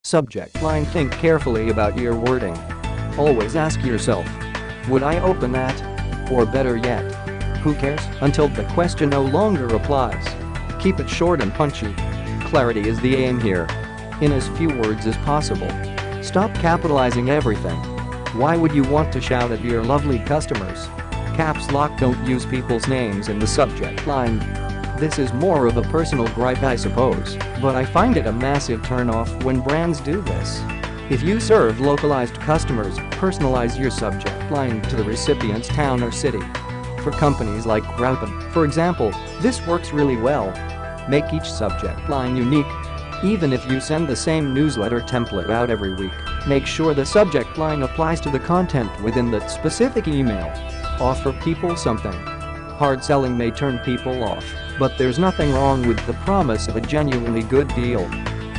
Subject line. Think carefully about your wording. Always ask yourself, would I open that? Or better yet, who cares? Until the question no longer applies. Keep it short and punchy. Clarity is the aim here. In as few words as possible. Stop capitalizing everything. Why would you want to shout at your lovely customers? Caps lock. Don't use people's names in the subject line. This is more of a personal gripe, I suppose, but I find it a massive turn-off when brands do this. If you serve localized customers, personalize your subject line to the recipient's town or city. For companies like Groupon, for example, this works really well. Make each subject line unique. Even if you send the same newsletter template out every week, make sure the subject line applies to the content within that specific email. Offer people something. Hard selling may turn people off, but there's nothing wrong with the promise of a genuinely good deal.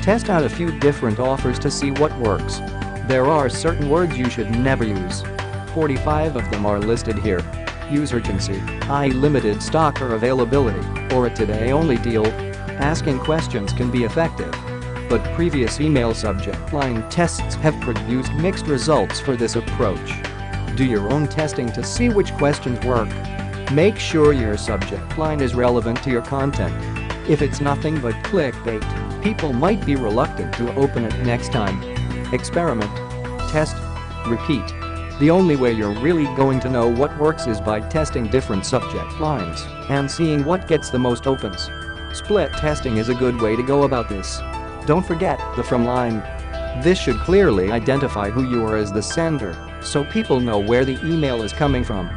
Test out a few different offers to see what works. There are certain words you should never use. 45 of them are listed here. Use urgency, limited stock or availability, or a today-only deal. Asking questions can be effective, but previous email subject line tests have produced mixed results for this approach. Do your own testing to see which questions work. Make sure your subject line is relevant to your content. If it's nothing but clickbait, people might be reluctant to open it next time. Experiment. Test. Repeat. The only way you're really going to know what works is by testing different subject lines and seeing what gets the most opens. Split testing is a good way to go about this. Don't forget the from line. This should clearly identify who you are as the sender, so people know where the email is coming from.